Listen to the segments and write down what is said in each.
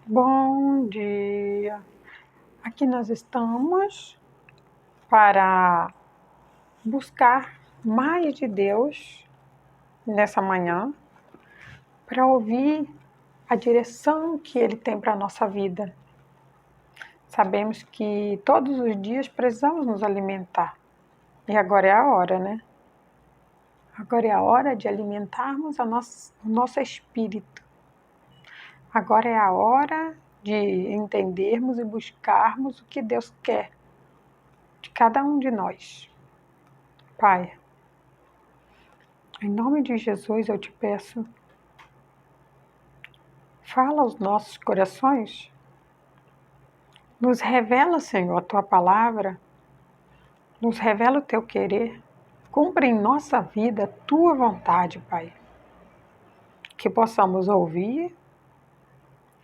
Bom dia! Aqui nós estamos para buscar mais de Deus nessa manhã, para ouvir a direção que Ele tem para a nossa vida. Sabemos que todos os dias precisamos nos alimentar e agora é a hora, né? Agora é a hora de alimentarmos o nosso espírito. Agora é a hora de entendermos e buscarmos o que Deus quer de cada um de nós. Pai, em nome de Jesus eu te peço, fala aos nossos corações, nos revela, Senhor, a tua palavra, nos revela o teu querer, cumpre em nossa vida a tua vontade, Pai. Que possamos ouvir,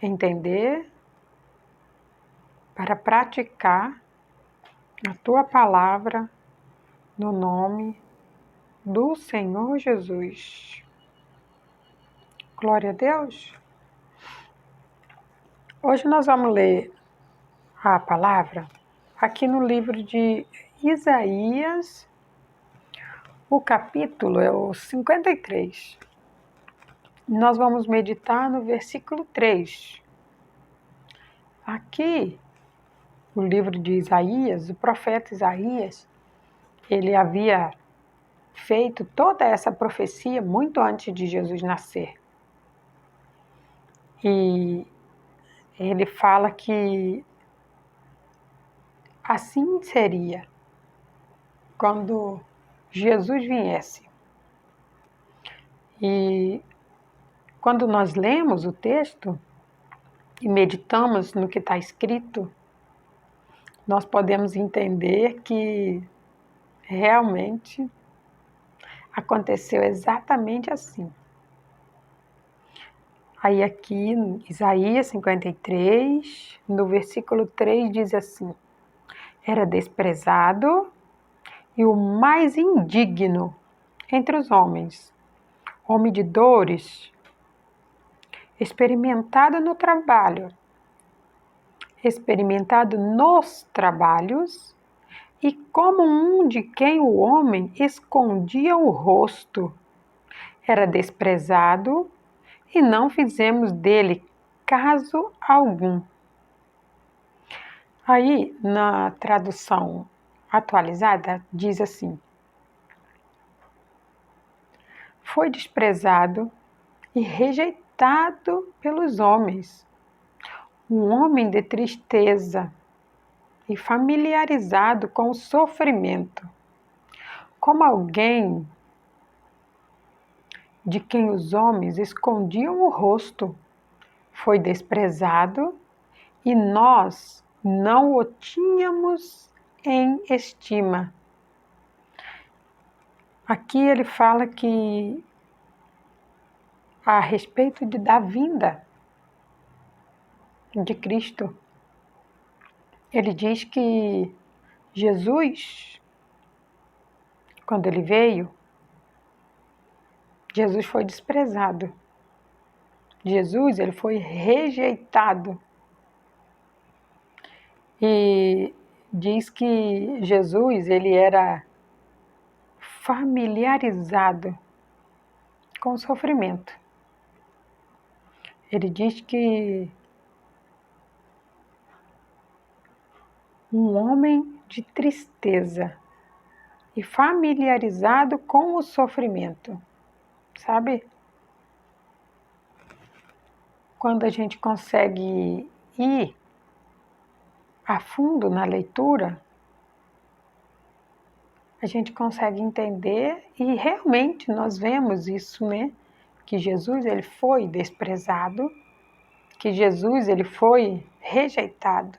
entender, para praticar a tua palavra no nome do Senhor Jesus. Glória a Deus. Hoje nós vamos ler a palavra aqui no livro de Isaías, o capítulo é o 53. Nós vamos meditar no versículo 3. Aqui, o livro de Isaías, o profeta Isaías, ele havia feito toda essa profecia muito antes de Jesus nascer. E ele fala que assim seria quando Jesus viesse. E quando nós lemos o texto e meditamos no que está escrito, nós podemos entender que realmente aconteceu exatamente assim. Aí aqui em Isaías 53, no versículo 3 diz assim: era desprezado e o mais indigno entre os homens, homem de dores, experimentado no trabalho, experimentado nos trabalhos, e como um de quem o homem escondia o rosto. Era desprezado e não fizemos dele caso algum. Aí, na tradução atualizada, diz assim: foi desprezado e rejeitado pelos homens, um homem de tristeza e familiarizado com o sofrimento, como alguém de quem os homens escondiam o rosto. Foi desprezado e nós não o tínhamos em estima. Aqui ele fala que a respeito da vinda de Cristo, ele diz que Jesus, quando ele veio, Jesus foi desprezado. Jesus, ele foi rejeitado. E diz que Jesus, ele era familiarizado com o sofrimento. Ele diz que um homem de tristeza e familiarizado com o sofrimento, sabe? Quando a gente consegue ir a fundo na leitura, a gente consegue entender e realmente nós vemos isso, né? Que Jesus ele foi desprezado, que Jesus ele foi rejeitado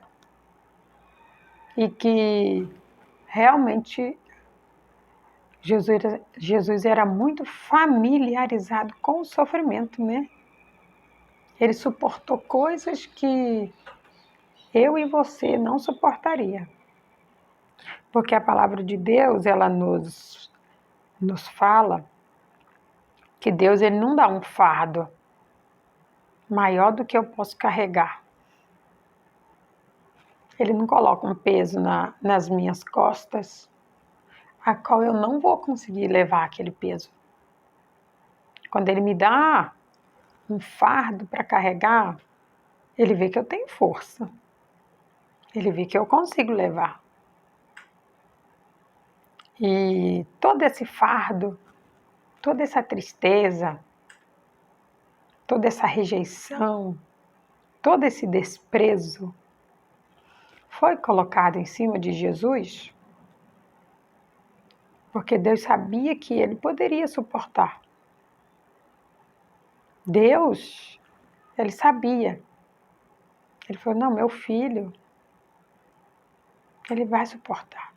e que realmente Jesus era muito familiarizado com o sofrimento, né? Ele suportou coisas que eu e você não suportaria. Porque a palavra de Deus, ela nos fala que Deus ele não dá um fardo maior do que eu posso carregar. Ele não coloca um peso nas minhas costas, a qual eu não vou conseguir levar aquele peso. Quando Ele me dá um fardo para carregar, Ele vê que eu tenho força. Ele vê que eu consigo levar. E todo esse fardo, toda essa tristeza, toda essa rejeição, todo esse desprezo foi colocado em cima de Jesus, porque Deus sabia que ele poderia suportar. Deus, ele sabia. Ele falou, não, meu filho, ele vai suportar.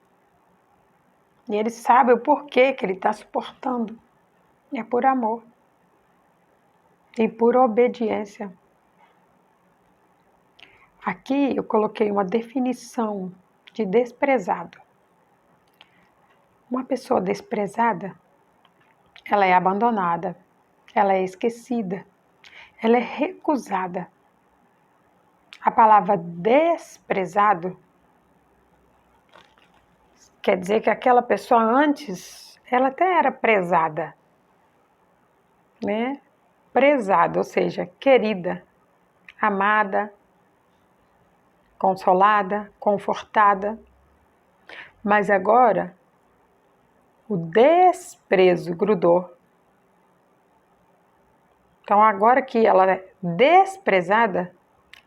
E ele sabe o porquê que ele está suportando. É por amor. E por obediência. Aqui eu coloquei uma definição de desprezado. Uma pessoa desprezada, ela é abandonada, ela é esquecida, ela é recusada. A palavra desprezado quer dizer que aquela pessoa antes, ela até era prezada, né? Prezada, ou seja, querida, amada, consolada, confortada. Mas agora, o desprezo grudou. Então, agora que ela é desprezada,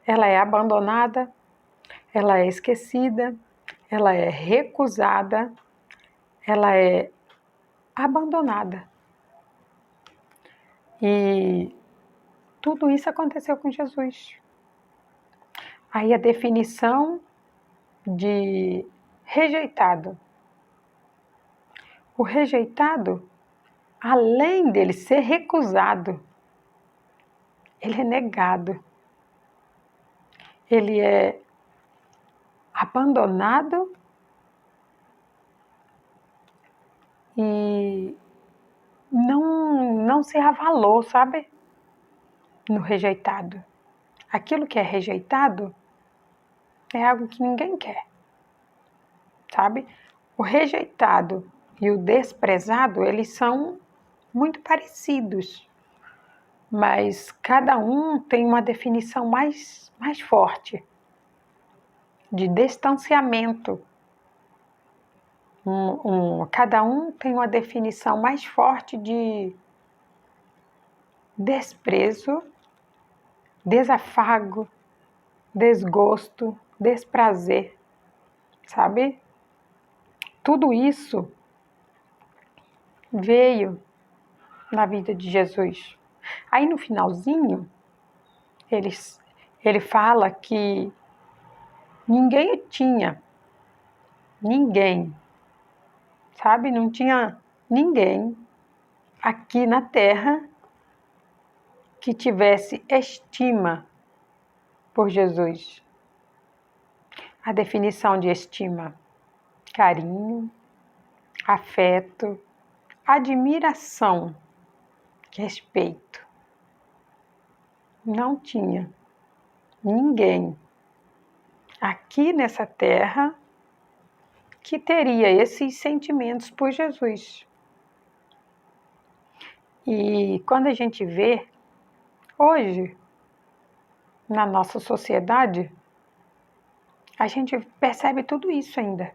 ela é abandonada, ela é esquecida, ela é recusada, ela é abandonada. E tudo isso aconteceu com Jesus. Aí a definição de rejeitado. O rejeitado, além dele ser recusado, ele é negado. Ele é abandonado e não se avalou, sabe? No rejeitado. Aquilo que é rejeitado é algo que ninguém quer, sabe? O rejeitado e o desprezado, eles são muito parecidos, mas cada um tem uma definição mais forte de distanciamento. Cada um tem uma definição mais forte de desprezo, desafago, desgosto, desprazer, sabe? Tudo isso veio na vida de Jesus. Aí no finalzinho, ele fala que ninguém tinha, sabe? Não tinha ninguém aqui na terra que tivesse estima por Jesus. A definição de estima: carinho, afeto, admiração, respeito. Não tinha ninguém aqui nessa terra que teria esses sentimentos por Jesus. E quando a gente vê hoje na nossa sociedade, a gente percebe tudo isso ainda.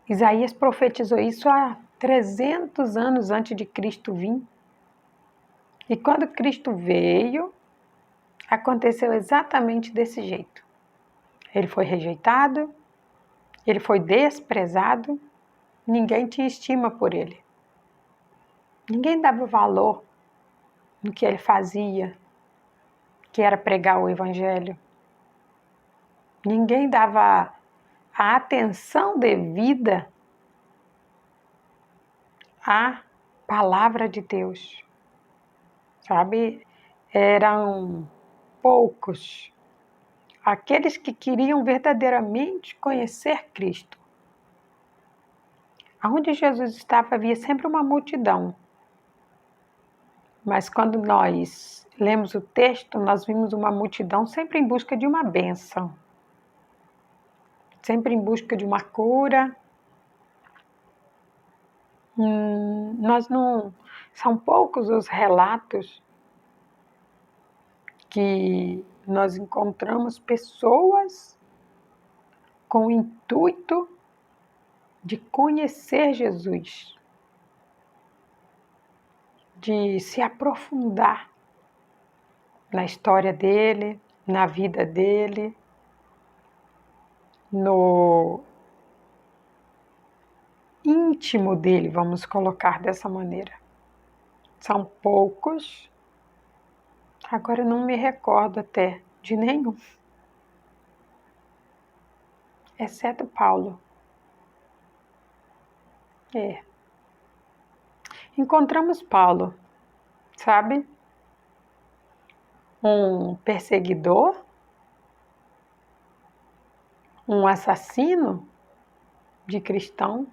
Isaías profetizou isso há 300 anos antes de Cristo vir. E quando Cristo veio, aconteceu exatamente desse jeito. Ele foi rejeitado, ele foi desprezado, ninguém tinha estima por ele. Ninguém dava valor no que ele fazia, que era pregar o Evangelho. Ninguém dava a atenção devida à palavra de Deus, sabe? Eram poucos aqueles que queriam verdadeiramente conhecer Cristo. Aonde Jesus estava havia sempre uma multidão, Mas quando nós lemos o texto, nós vimos uma multidão sempre em busca de uma bênção, sempre em busca de uma cura. Nós não, são poucos os relatos que nós encontramos pessoas com o intuito de conhecer Jesus, de se aprofundar na história dele, na vida dele, no íntimo dele, vamos colocar dessa maneira. São poucos, agora eu não me recordo até de nenhum, exceto Paulo. Encontramos Paulo, sabe? Um perseguidor, um assassino de cristão,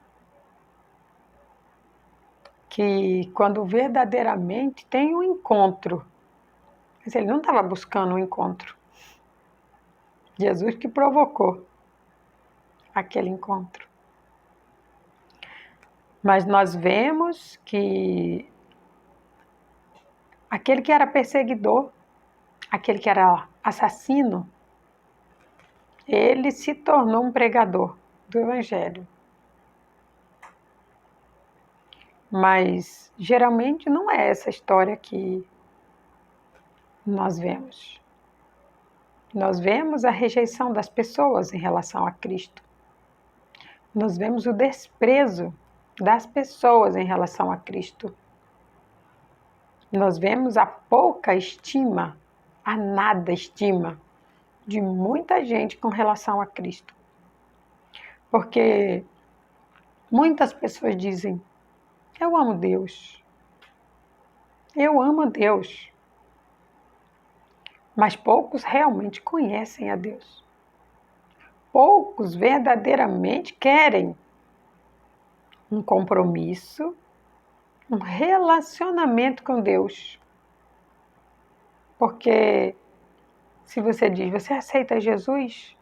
que quando verdadeiramente tem um encontro, mas ele não estava buscando um encontro, Jesus que provocou aquele encontro. Mas nós vemos que aquele que era perseguidor, aquele que era assassino, ele se tornou um pregador do Evangelho. Mas geralmente não é essa história que nós vemos. Nós vemos a rejeição das pessoas em relação a Cristo. Nós vemos o desprezo das pessoas em relação a Cristo. Nós vemos a pouca estima, a nada estima de muita gente com relação a Cristo. Porque muitas pessoas dizem: eu amo Deus, eu amo Deus. Mas poucos realmente conhecem a Deus. Poucos verdadeiramente querem um compromisso, um relacionamento com Deus. Porque se você diz, você aceita Jesus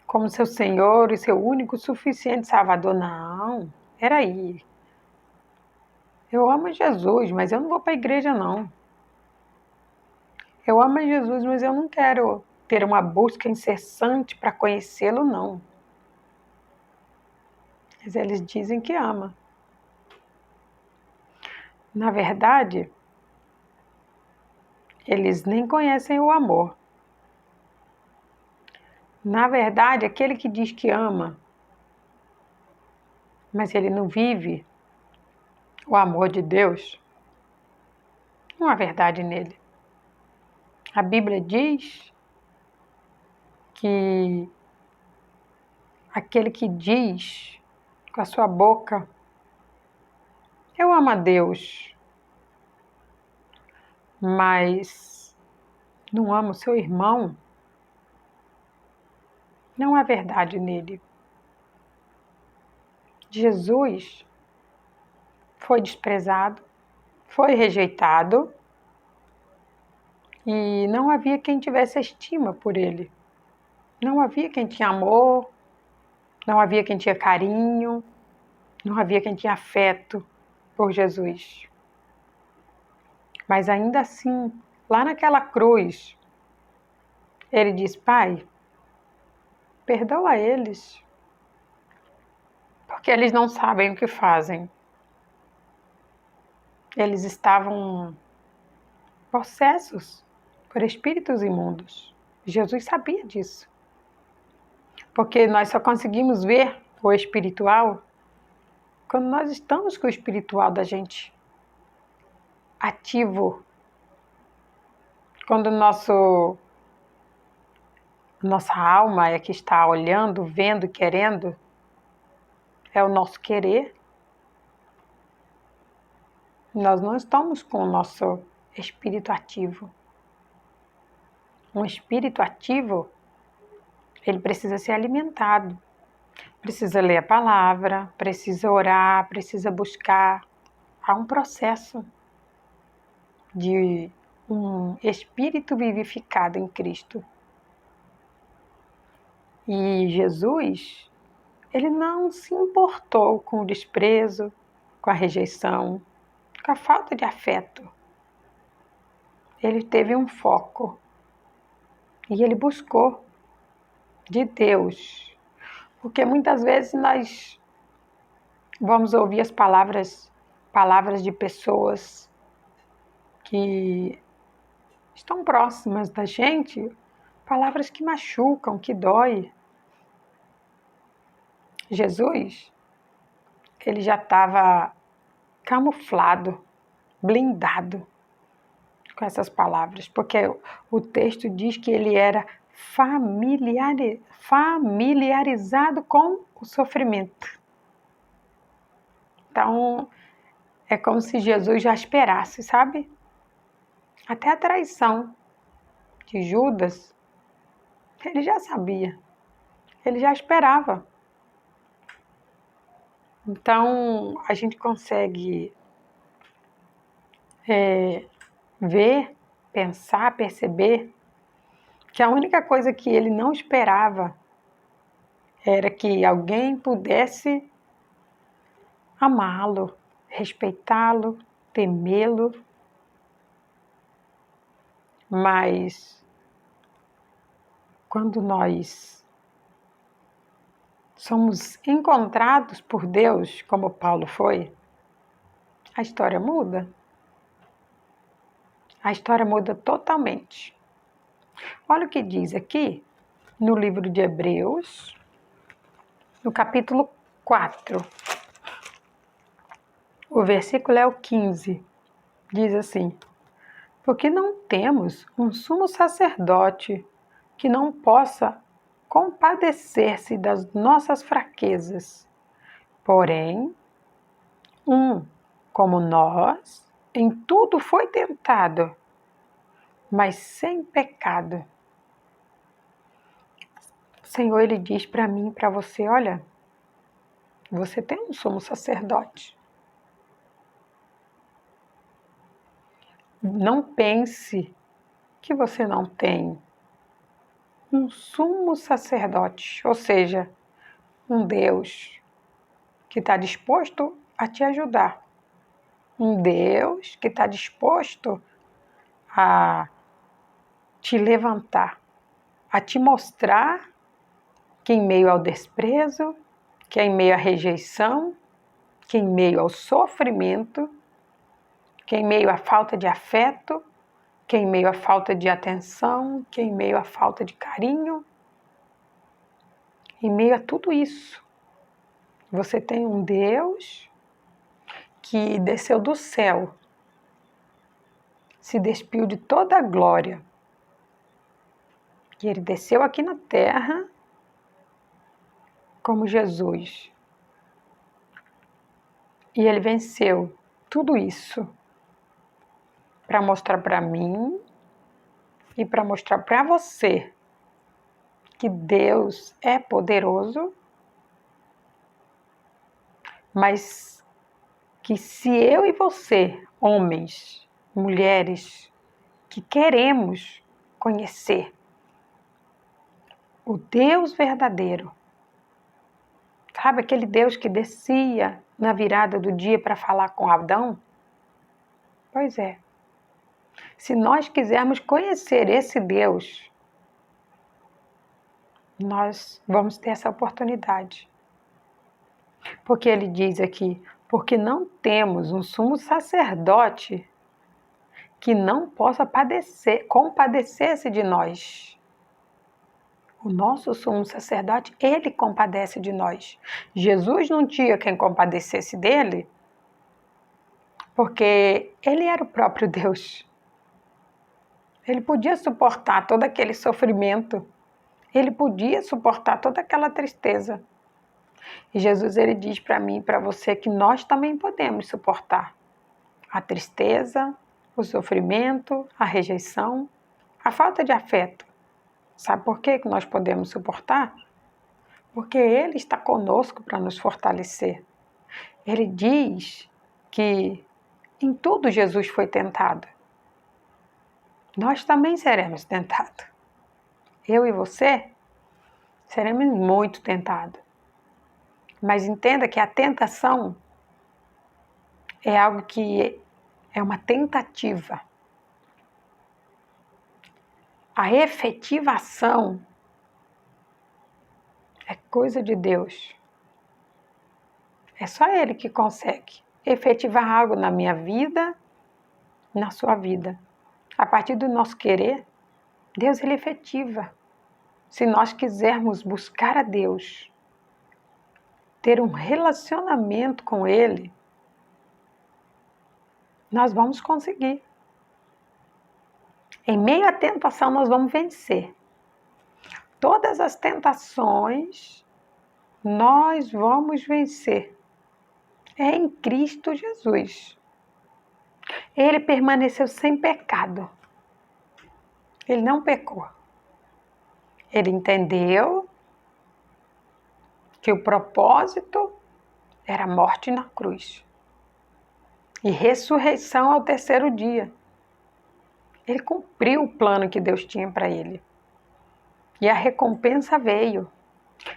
como seu Senhor e seu único suficiente Salvador? Não, peraí. Eu amo Jesus, mas eu não vou para a igreja não. Eu amo Jesus, mas eu não quero ter uma busca incessante para conhecê-lo, não. Mas eles dizem que ama. Na verdade, eles nem conhecem o amor. Na verdade, aquele que diz que ama, mas ele não vive o amor de Deus, não há verdade nele. A Bíblia diz que aquele que diz com a sua boca, eu amo a Deus, mas não ama o seu irmão, não há verdade nele. Jesus foi desprezado, foi rejeitado e não havia quem tivesse estima por ele. Não havia quem tinha amor, não havia quem tinha carinho, não havia quem tinha afeto por Jesus. Mas ainda assim, lá naquela cruz, ele diz: Pai, perdoa eles, porque eles não sabem o que fazem. Eles estavam possessos por espíritos imundos. Jesus sabia disso. Porque nós só conseguimos ver o espiritual quando nós estamos com o espiritual da gente ativo. Quando nossa alma é que está olhando, vendo, querendo, é o nosso querer. Nós não estamos com o nosso espírito ativo. Um espírito ativo, ele precisa ser alimentado. Precisa ler a palavra, precisa orar, precisa buscar. Há um processo. de um espírito vivificado em Cristo. E Jesus, ele não se importou com o desprezo, com a rejeição, com a falta de afeto. Ele teve um foco e ele buscou de Deus. Porque muitas vezes nós vamos ouvir as palavras de pessoas que estão próximas da gente, palavras que machucam, que dói. Jesus, ele já estava camuflado, blindado com essas palavras, porque o texto diz que ele era familiarizado com o sofrimento. Então, é como se Jesus já esperasse, sabe? Até a traição de Judas, ele já sabia, ele já esperava. Então, a gente consegue ver, pensar, perceber que a única coisa que ele não esperava era que alguém pudesse amá-lo, respeitá-lo, temê-lo. Mas quando nós somos encontrados por Deus, como Paulo foi, a história muda. A história muda totalmente. Olha o que diz aqui no livro de Hebreus, no capítulo 4. O versículo é o 15. Diz assim: porque não temos um sumo sacerdote que não possa compadecer-se das nossas fraquezas, porém, como nós, em tudo foi tentado, mas sem pecado. O Senhor, ele diz para mim e para você: olha, você tem um sumo sacerdote. Não pense que você não tem um sumo sacerdote, ou seja, um Deus que está disposto a te ajudar, um Deus que está disposto a te levantar, a te mostrar que em meio ao desprezo, que em meio à rejeição, que em meio ao sofrimento, que em meio à falta de afeto, que em meio à falta de atenção, que em meio à falta de carinho, em meio a tudo isso, você tem um Deus que desceu do céu, se despiu de toda a glória, que ele desceu aqui na terra como Jesus. E ele venceu tudo isso para mostrar para mim e para mostrar para você que Deus é poderoso, mas que se eu e você, homens, mulheres, que queremos conhecer o Deus verdadeiro, sabe aquele Deus que descia na virada do dia para falar com Adão? Pois é. Se nós quisermos conhecer esse Deus, nós vamos ter essa oportunidade. Porque ele diz aqui, porque não temos um sumo sacerdote que não possa compadecer-se de nós. O nosso sumo sacerdote, ele compadece de nós. Jesus não tinha quem compadecesse dele, porque ele era o próprio Deus. Ele podia suportar todo aquele sofrimento, ele podia suportar toda aquela tristeza. E Jesus, ele diz para mim e para você que nós também podemos suportar a tristeza, o sofrimento, a rejeição, a falta de afeto. Sabe por que nós podemos suportar? Porque Ele está conosco para nos fortalecer. Ele diz que em tudo Jesus foi tentado, nós também seremos tentados. Eu e você seremos muito tentados. Mas entenda que a tentação é algo que é uma tentativa. A efetivação é coisa de Deus. É só Ele que consegue efetivar algo na minha vida, na sua vida. A partir do nosso querer, Deus Ele efetiva. Se nós quisermos buscar a Deus, ter um relacionamento com Ele, nós vamos conseguir. Em meio à tentação, nós vamos vencer. Todas as tentações, nós vamos vencer. É em Cristo Jesus. Ele permaneceu sem pecado. Ele não pecou. Ele entendeu que o propósito era a morte na cruz e ressurreição ao terceiro dia. Ele cumpriu o plano que Deus tinha para ele. E a recompensa veio.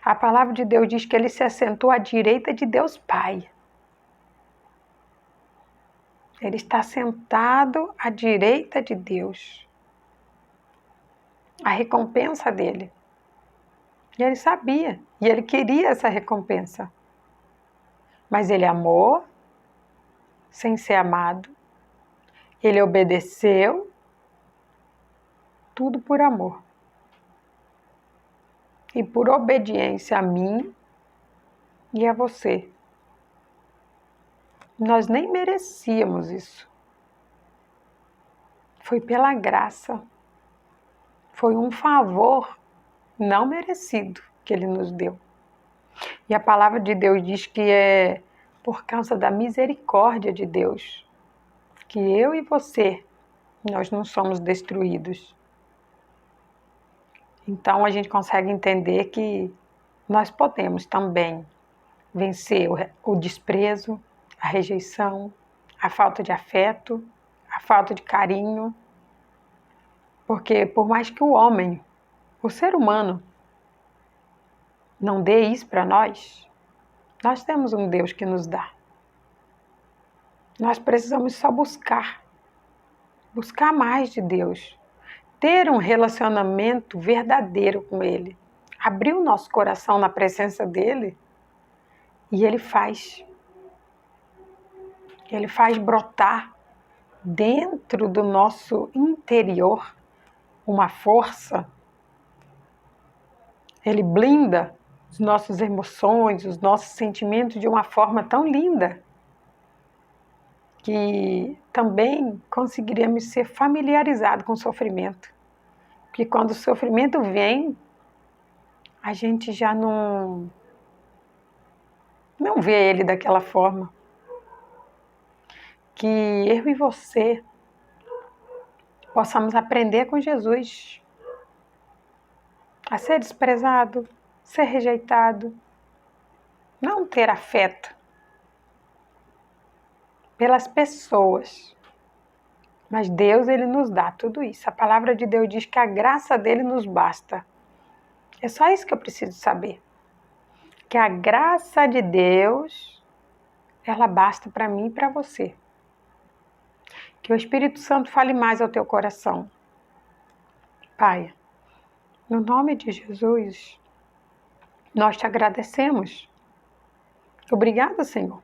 A palavra de Deus diz que ele se assentou à direita de Deus Pai. Ele está sentado à direita de Deus. A recompensa dele. E ele sabia, e ele queria essa recompensa. Mas ele amou, sem ser amado. Ele obedeceu, tudo por amor. E por obediência a mim e a você. Nós nem merecíamos isso. Foi pela graça. Foi um favor não merecido que Ele nos deu. E a palavra de Deus diz que é por causa da misericórdia de Deus que eu e você, nós não somos destruídos. Então a gente consegue entender que nós podemos também vencer o desprezo, a rejeição, a falta de afeto, a falta de carinho. Porque por mais que o homem, o ser humano, não dê isso para nós temos um Deus que nos dá. Nós precisamos só buscar mais de Deus, ter um relacionamento verdadeiro com Ele, abrir o nosso coração na presença dEle e Ele faz brotar dentro do nosso interior uma força. Ele blinda as nossas emoções, os nossos sentimentos de uma forma tão linda que também conseguiremos ser familiarizados com o sofrimento. Porque quando o sofrimento vem, a gente já não vê ele daquela forma. Que eu e você possamos aprender com Jesus a ser desprezado, ser rejeitado, não ter afeto pelas pessoas. Mas Deus, Ele nos dá tudo isso. A palavra de Deus diz que a graça dele nos basta. É só isso que eu preciso saber. Que a graça de Deus, ela basta para mim e para você. Que o Espírito Santo fale mais ao teu coração. Pai, no nome de Jesus, nós te agradecemos. Obrigada, Senhor.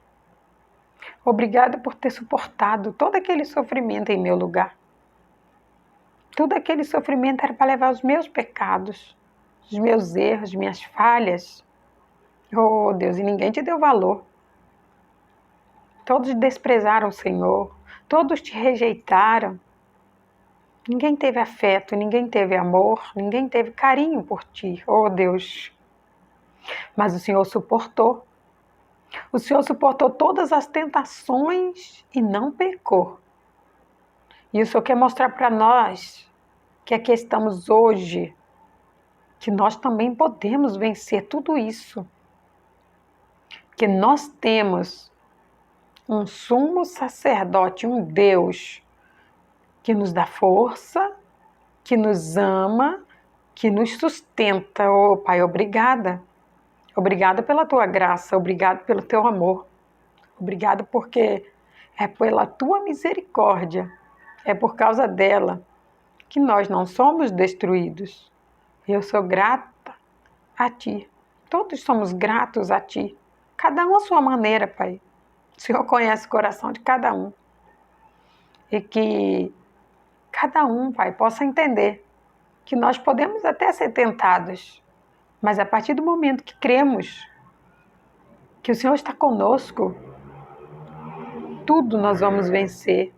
Obrigada por ter suportado todo aquele sofrimento em meu lugar. Todo aquele sofrimento era para levar os meus pecados, os meus erros, minhas falhas. Oh, Deus, e ninguém te deu valor. Todos desprezaram o Senhor, todos te rejeitaram. Ninguém teve afeto, ninguém teve amor, ninguém teve carinho por ti, oh Deus. Mas o Senhor suportou. O Senhor suportou todas as tentações e não pecou. E o Senhor quer mostrar para nós que aqui estamos hoje, que nós também podemos vencer tudo isso. Que nós temos um sumo sacerdote, um Deus que nos dá força, que nos ama, que nos sustenta. Oh, Pai, obrigada. Obrigada pela tua graça, obrigado pelo teu amor. Obrigado porque é pela tua misericórdia, é por causa dela que nós não somos destruídos. Eu sou grata a ti. Todos somos gratos a ti. Cada um à sua maneira, Pai. O Senhor conhece o coração de cada um. E que cada um, Pai, possa entender que nós podemos até ser tentados, mas a partir do momento que cremos que o Senhor está conosco, tudo nós vamos vencer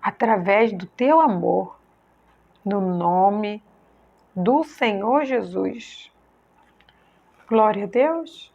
através do teu amor, no nome do Senhor Jesus. Glória a Deus.